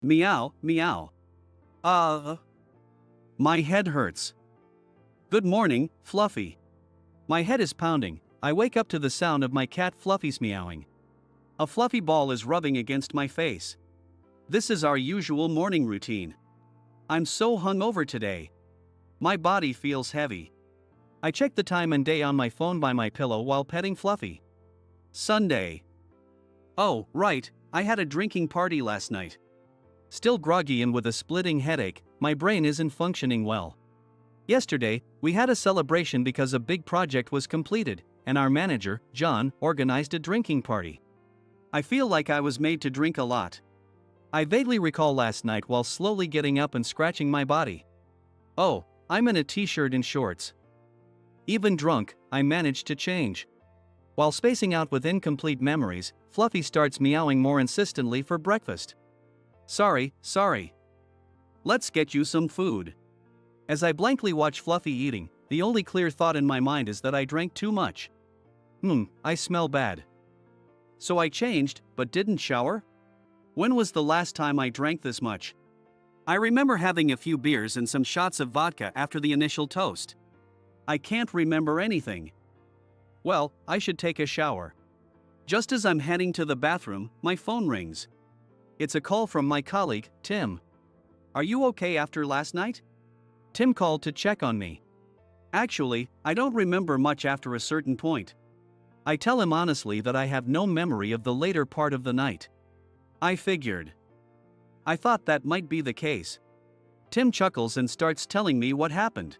Meow, meow. Uh, my head hurts. Good morning, Fluffy. My head is pounding. I wake up to the sound of my cat Fluffy's meowing. A fluffy ball is rubbing against my face. This is our usual morning routine. I'm so hungover today. My body feels heavy. I check the time and day on my phone by my pillow while petting Fluffy. Sunday. Oh, right, I had a drinking party last night. Still groggy and with a splitting headache, my brain isn't functioning well. Yesterday, we had a celebration because a big project was completed, and our manager, John, organized a drinking party. I feel like I was made to drink a lot. I vaguely recall last night while slowly getting up and scratching my body. Oh, I'm in a t-shirt and shorts. Even drunk, I managed to change. While spacing out with incomplete memories, Fluffy starts meowing more insistently for breakfast. Sorry. Let's get you some food. As I blankly watch Fluffy eating, the only clear thought in my mind is that I drank too much. I smell bad. So I changed, but didn't shower? When was the last time I drank this much? I remember having a few beers and some shots of vodka after the initial toast. I can't remember anything. Well, I should take a shower. Just as I'm heading to the bathroom, my phone rings. It's a call from my colleague, Tim. Are you okay after last night? Tim called to check on me. Actually, I don't remember much after a certain point. I tell him honestly that I have no memory of the later part of the night. I figured. I thought that might be the case. Tim chuckles and starts telling me what happened.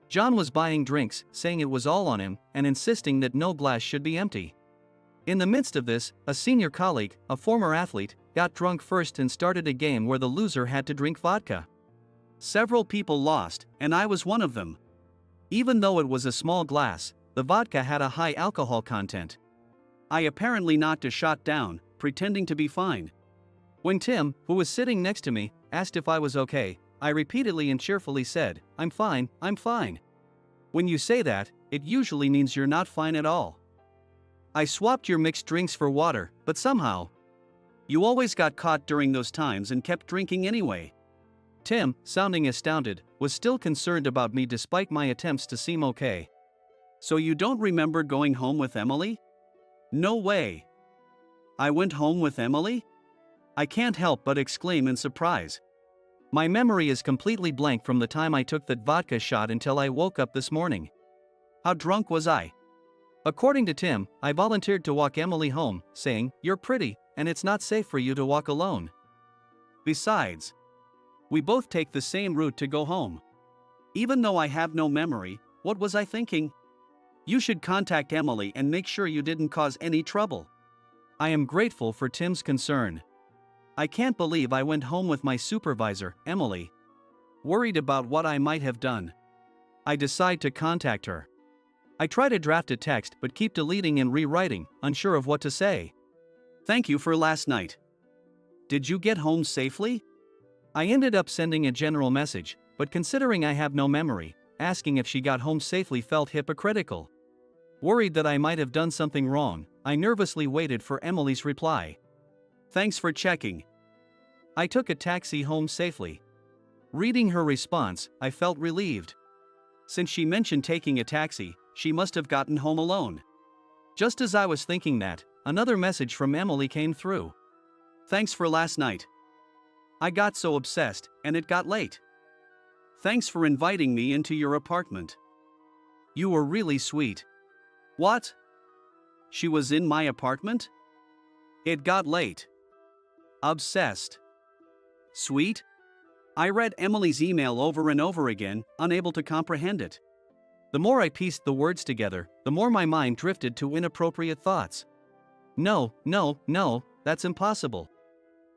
John was buying drinks, saying it was all on him, and insisting that no glass should be empty. In the midst of this, a senior colleague, a former athlete, got drunk first and started a game where the loser had to drink vodka. Several people lost, and I was one of them. Even though it was a small glass, the vodka had a high alcohol content. I apparently knocked a shot down, pretending to be fine. When Tim, who was sitting next to me, asked if I was okay, I repeatedly and cheerfully said, I'm fine. When you say that, it usually means you're not fine at all. I swapped your mixed drinks for water, but somehow, you always got caught during those times and kept drinking anyway. Tim, sounding astounded, was still concerned about me despite my attempts to seem okay. So you don't remember going home with Emily? No way. I went home with Emily? I can't help but exclaim in surprise. My memory is completely blank from the time I took that vodka shot until I woke up this morning. How drunk was I? According to Tim, I volunteered to walk Emily home, saying, "You're pretty, and it's not safe for you to walk alone." Besides, we both take the same route to go home. Even though I have no memory, what was I thinking? You should contact Emily and make sure you didn't cause any trouble. I am grateful for Tim's concern. I can't believe I went home with my supervisor, Emily. Worried about what I might have done, I decide to contact her. I try to draft a text but keep deleting and rewriting, unsure of what to say. Thank you for last night. Did you get home safely? I ended up sending a general message, but considering I have no memory, asking if she got home safely felt hypocritical. Worried that I might have done something wrong, I nervously waited for Emily's reply. Thanks for checking. I took a taxi home safely. Reading her response, I felt relieved. Since she mentioned taking a taxi, she must have gotten home alone. Just as I was thinking that, another message from Emily came through. Thanks for last night. I got so obsessed, and it got late. Thanks for inviting me into your apartment. You were really sweet. What? She was in my apartment? It got late. Obsessed. Sweet? I read Emily's email over and over again, unable to comprehend it. The more I pieced the words together, the more my mind drifted to inappropriate thoughts. No, that's impossible.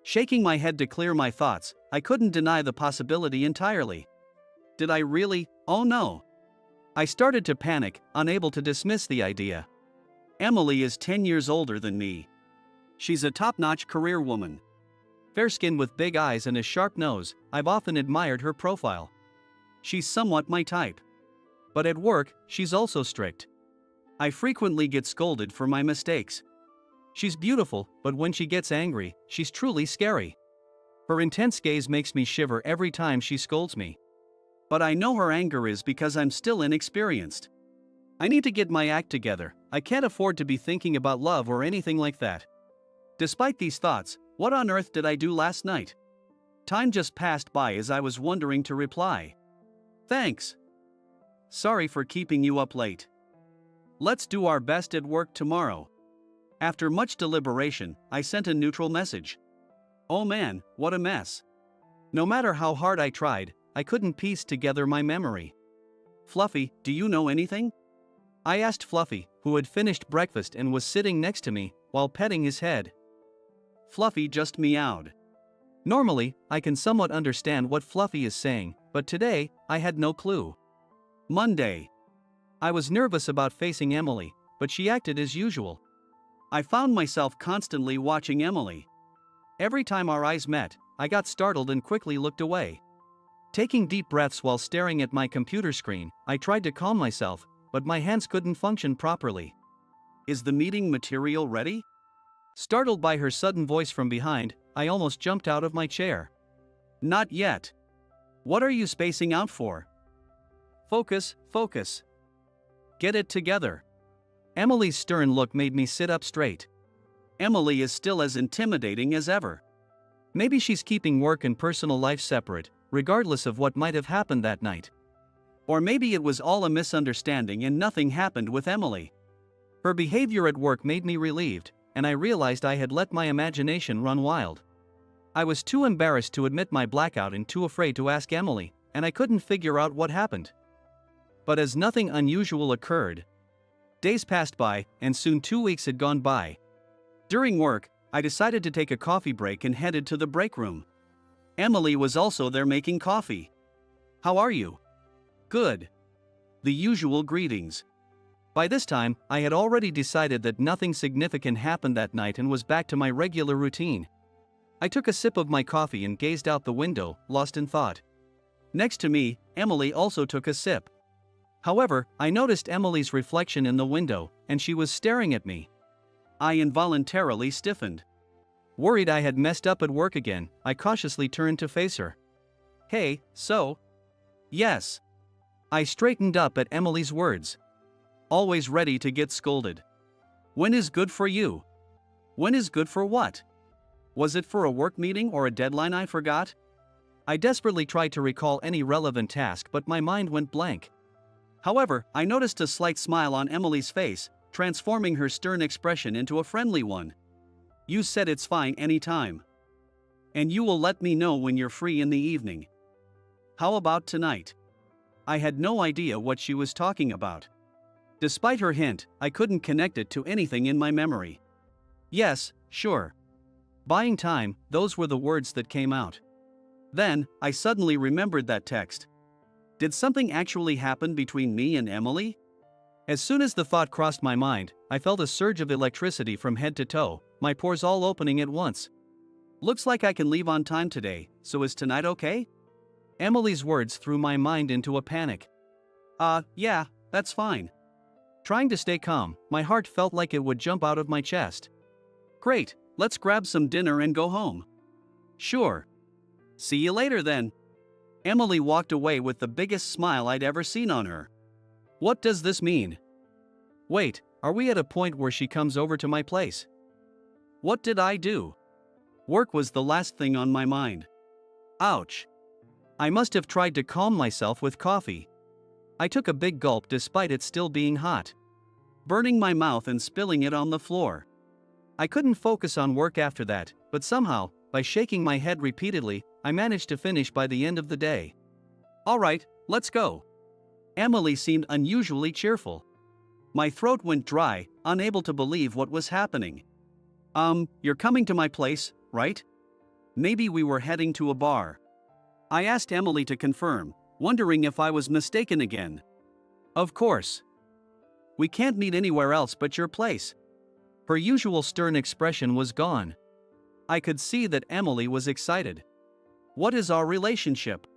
Shaking my head to clear my thoughts, I couldn't deny the possibility entirely. Did I really? Oh no. I started to panic, unable to dismiss the idea. Emily is 10 years older than me. She's a top-notch career woman. Fair-skinned with big eyes and a sharp nose, I've often admired her profile. She's somewhat my type. But at work, she's also strict. I frequently get scolded for my mistakes. She's beautiful, but when she gets angry, she's truly scary. Her intense gaze makes me shiver every time she scolds me. But I know her anger is because I'm still inexperienced. I need to get my act together. I can't afford to be thinking about love or anything like that. Despite these thoughts, what on earth did I do last night? Time just passed by as I was wondering to reply. Thanks. Sorry for keeping you up late. Let's do our best at work tomorrow. After much deliberation, I sent a neutral message. Oh man, what a mess. No matter how hard I tried, I couldn't piece together my memory. Fluffy, do you know anything? I asked Fluffy, who had finished breakfast and was sitting next to me, while petting his head. Fluffy just meowed. Normally, I can somewhat understand what Fluffy is saying, but today, I had no clue. Monday. I was nervous about facing Emily, but she acted as usual. I found myself constantly watching Emily. Every time our eyes met, I got startled and quickly looked away. Taking deep breaths while staring at my computer screen, I tried to calm myself, but my hands couldn't function properly. Is the meeting material ready? Startled by her sudden voice from behind, I almost jumped out of my chair. Not yet. What are you spacing out for? Focus, focus. Get it together. Emily's stern look made me sit up straight. Emily is still as intimidating as ever. Maybe she's keeping work and personal life separate, regardless of what might have happened that night. Or maybe it was all a misunderstanding and nothing happened with Emily. Her behavior at work made me relieved, and I realized I had let my imagination run wild. I was too embarrassed to admit my blackout and too afraid to ask Emily, and I couldn't figure out what happened. But as nothing unusual occurred, days passed by, and soon 2 weeks had gone by. During work, I decided to take a coffee break and headed to the break room. Emily was also there making coffee. How are you? Good. The usual greetings. By this time, I had already decided that nothing significant happened that night and was back to my regular routine. I took a sip of my coffee and gazed out the window, lost in thought. Next to me, Emily also took a sip. However, I noticed Emily's reflection in the window, and she was staring at me. I involuntarily stiffened. Worried I had messed up at work again, I cautiously turned to face her. Hey, so? Yes. I straightened up at Emily's words. Always ready to get scolded. When is good for you? When is good for what? Was it for a work meeting or a deadline I forgot? I desperately tried to recall any relevant task, but my mind went blank. However, I noticed a slight smile on Emily's face, transforming her stern expression into a friendly one. You said it's fine anytime. And you will let me know when you're free in the evening. How about tonight? I had no idea what she was talking about. Despite her hint, I couldn't connect it to anything in my memory. Yes, sure. Buying time, those were the words that came out. Then, I suddenly remembered that text. Did something actually happen between me and Emily? As soon as the thought crossed my mind, I felt a surge of electricity from head to toe, my pores all opening at once. Looks like I can leave on time today, so is tonight okay? Emily's words threw my mind into a panic. Yeah, that's fine. Trying to stay calm, my heart felt like it would jump out of my chest. Great, let's grab some dinner and go home. Sure. See you later then. Emily walked away with the biggest smile I'd ever seen on her. What does this mean? Wait, are we at a point where she comes over to my place? What did I do? Work was the last thing on my mind. Ouch. I must have tried to calm myself with coffee. I took a big gulp despite it still being hot, burning my mouth and spilling it on the floor. I couldn't focus on work after that, but somehow, by shaking my head repeatedly, I managed to finish by the end of the day. Alright, let's go. Emily seemed unusually cheerful. My throat went dry, unable to believe what was happening. You're coming to my place, right? Maybe we were heading to a bar. I asked Emily to confirm, wondering if I was mistaken again. Of course. We can't meet anywhere else but your place. Her usual stern expression was gone. I could see that Emily was excited. What is our relationship?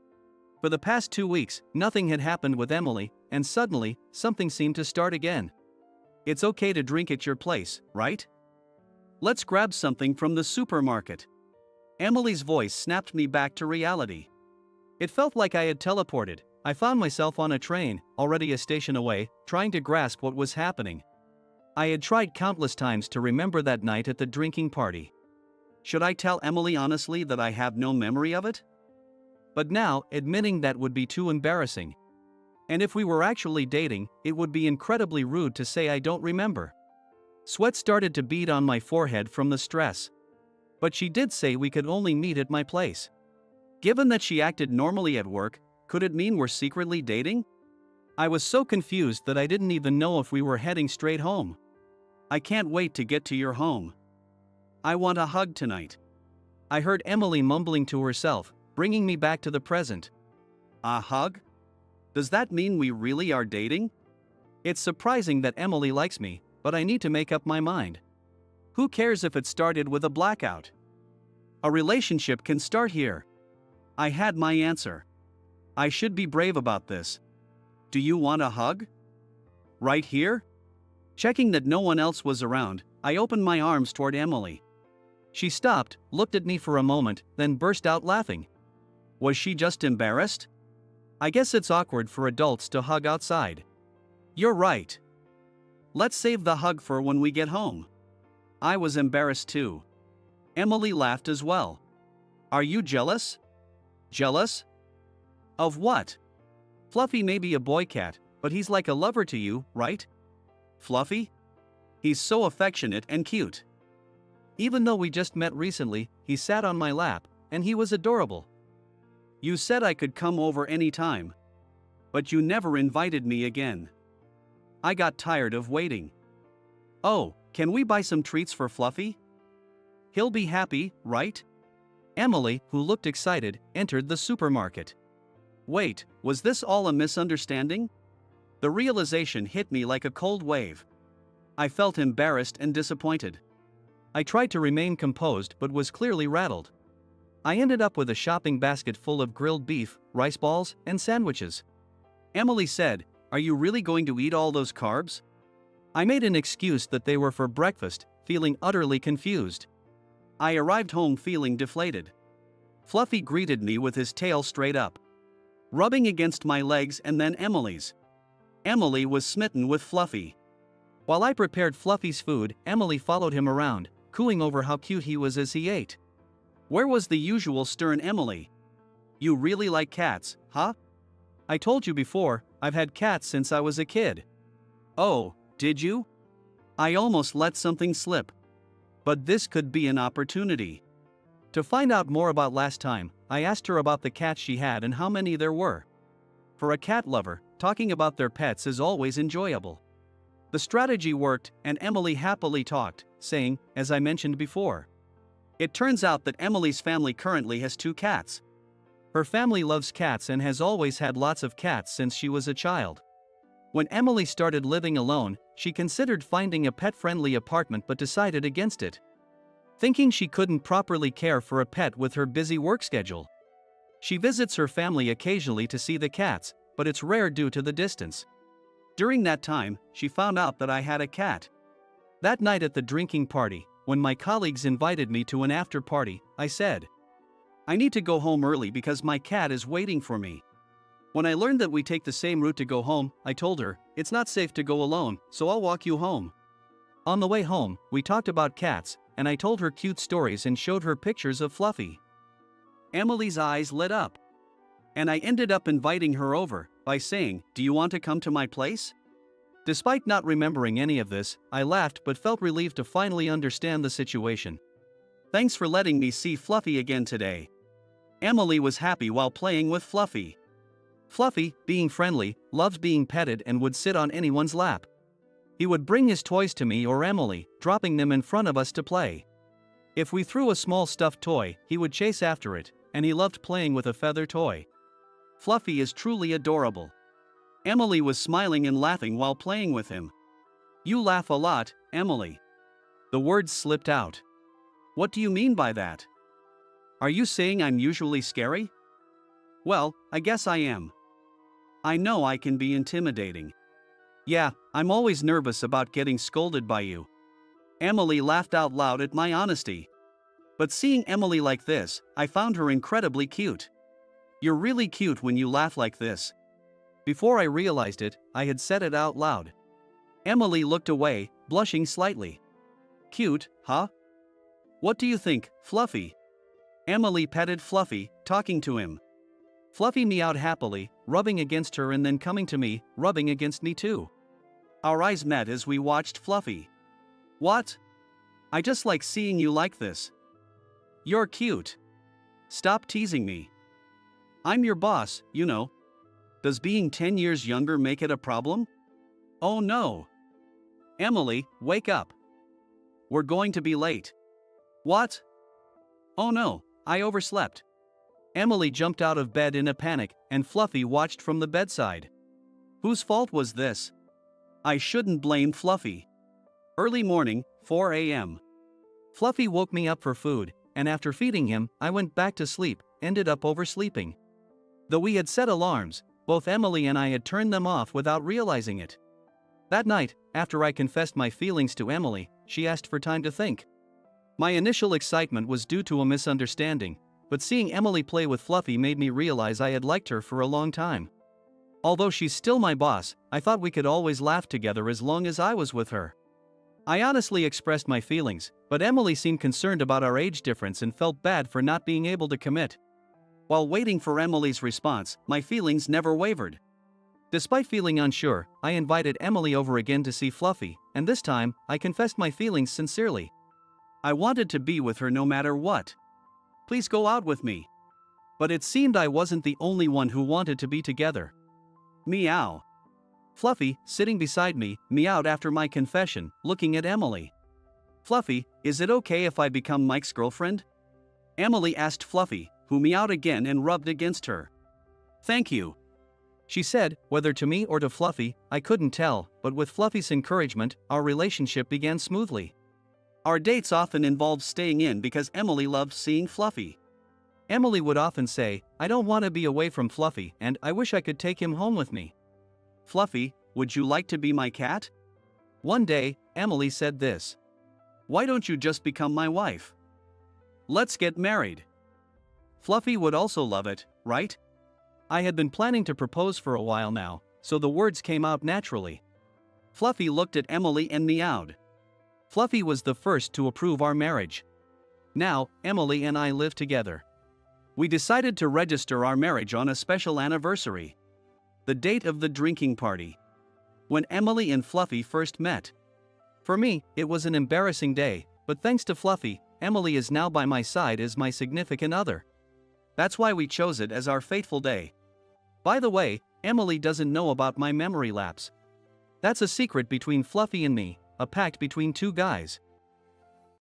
For the past 2 weeks, nothing had happened with Emily, and suddenly, something seemed to start again. It's okay to drink at your place, right? Let's grab something from the supermarket. Emily's voice snapped me back to reality. It felt like I had teleported. I found myself on a train, already a station away, trying to grasp what was happening. I had tried countless times to remember that night at the drinking party. Should I tell Emily honestly that I have no memory of it? But now, admitting that would be too embarrassing. And if we were actually dating, it would be incredibly rude to say I don't remember. Sweat started to bead on my forehead from the stress. But she did say we could only meet at my place. Given that she acted normally at work, could it mean we're secretly dating? I was so confused that I didn't even know if we were heading straight home. I can't wait to get to your home. I want a hug tonight. I heard Emily mumbling to herself, bringing me back to the present. A hug? Does that mean we really are dating? It's surprising that Emily likes me, but I need to make up my mind. Who cares if it started with a blackout? A relationship can start here. I had my answer. I should be brave about this. Do you want a hug? Right here? Checking that no one else was around, I opened my arms toward Emily. She stopped, looked at me for a moment, then burst out laughing. Was she just embarrassed? I guess it's awkward for adults to hug outside. You're right. Let's save the hug for when we get home. I was embarrassed too. Emily laughed as well. Are you jealous? Jealous? Of what? Fluffy may be a boy cat, but he's like a lover to you, right? Fluffy? He's so affectionate and cute. Even though we just met recently, he sat on my lap, and he was adorable. You said I could come over any time. But you never invited me again. I got tired of waiting. Oh, can we buy some treats for Fluffy? He'll be happy, right? Emily, who looked excited, entered the supermarket. Wait, was this all a misunderstanding? The realization hit me like a cold wave. I felt embarrassed and disappointed. I tried to remain composed but was clearly rattled. I ended up with a shopping basket full of grilled beef, rice balls, and sandwiches. Emily said, "Are you really going to eat all those carbs?" I made an excuse that they were for breakfast, feeling utterly confused. I arrived home feeling deflated. Fluffy greeted me with his tail straight up, rubbing against my legs and then Emily's. Emily was smitten with Fluffy. While I prepared Fluffy's food, Emily followed him around, cooing over how cute he was as he ate. Where was the usual stern Emily? You really like cats, huh? I told you before, I've had cats since I was a kid. Oh, did you? I almost let something slip. But this could be an opportunity. To find out more about last time, I asked her about the cats she had and how many there were. For a cat lover, talking about their pets is always enjoyable. The strategy worked, and Emily happily talked, saying, as I mentioned before. It turns out that Emily's family currently has 2 cats. Her family loves cats and has always had lots of cats since she was a child. When Emily started living alone, she considered finding a pet-friendly apartment but decided against it, thinking she couldn't properly care for a pet with her busy work schedule. She visits her family occasionally to see the cats, but it's rare due to the distance. During that time, she found out that I had a cat. That night at the drinking party, when my colleagues invited me to an after-party, I said, "I need to go home early because my cat is waiting for me." When I learned that we take the same route to go home, I told her, "It's not safe to go alone, so I'll walk you home." On the way home, we talked about cats, and I told her cute stories and showed her pictures of Fluffy. Emily's eyes lit up. And I ended up inviting her over by saying, "Do you want to come to my place?" Despite not remembering any of this, I laughed but felt relieved to finally understand the situation. Thanks for letting me see Fluffy again today. Emily was happy while playing with Fluffy. Fluffy, being friendly, loves being petted and would sit on anyone's lap. He would bring his toys to me or Emily, dropping them in front of us to play. If we threw a small stuffed toy, he would chase after it, and he loved playing with a feather toy. Fluffy is truly adorable. Emily was smiling and laughing while playing with him. You laugh a lot, Emily. The words slipped out. What do you mean by that? Are you saying I'm usually scary? Well, I guess I am. I know I can be intimidating. Yeah, I'm always nervous about getting scolded by you. Emily laughed out loud at my honesty. But seeing Emily like this, I found her incredibly cute. You're really cute when you laugh like this. Before I realized it, I had said it out loud. Emily looked away, blushing slightly. Cute, huh? What do you think, Fluffy? Emily petted Fluffy, talking to him. Fluffy meowed happily, rubbing against her and then coming to me, rubbing against me too. Our eyes met as we watched Fluffy. What? I just like seeing you like this. You're cute. Stop teasing me. I'm your boss, you know. Does being 10 years younger make it a problem? Oh no. Emily, wake up. We're going to be late. What? Oh no, I overslept. Emily jumped out of bed in a panic, and Fluffy watched from the bedside. Whose fault was this? I shouldn't blame Fluffy. Early morning, 4 a.m. Fluffy woke me up for food, and after feeding him, I went back to sleep, ended up oversleeping. Though we had set alarms, both Emily and I had turned them off without realizing it. That night, after I confessed my feelings to Emily, she asked for time to think. My initial excitement was due to a misunderstanding, but seeing Emily play with Fluffy made me realize I had liked her for a long time. Although she's still my boss, I thought we could always laugh together as long as I was with her. I honestly expressed my feelings, but Emily seemed concerned about our age difference and felt bad for not being able to commit. While waiting for Emily's response, my feelings never wavered. Despite feeling unsure, I invited Emily over again to see Fluffy, and this time, I confessed my feelings sincerely. I wanted to be with her no matter what. Please go out with me. But it seemed I wasn't the only one who wanted to be together. Meow. Fluffy, sitting beside me, meowed after my confession, looking at Emily. Fluffy, is it okay if I become Mike's girlfriend? Emily asked Fluffy, who meowed again and rubbed against her. Thank you. She said, whether to me or to Fluffy, I couldn't tell, but with Fluffy's encouragement, our relationship began smoothly. Our dates often involved staying in because Emily loved seeing Fluffy. Emily would often say, I don't want to be away from Fluffy and I wish I could take him home with me. Fluffy, would you like to be my cat? One day, Emily said this. Why don't you just become my wife? Let's get married. Fluffy would also love it, right? I had been planning to propose for a while now, so the words came out naturally. Fluffy looked at Emily and meowed. Fluffy was the first to approve our marriage. Now, Emily and I live together. We decided to register our marriage on a special anniversary. The date of the drinking party. When Emily and Fluffy first met. For me, it was an embarrassing day, but thanks to Fluffy, Emily is now by my side as my significant other. That's why we chose it as our fateful day. By the way, Emily doesn't know about my memory lapse. That's a secret between Fluffy and me, a pact between two guys.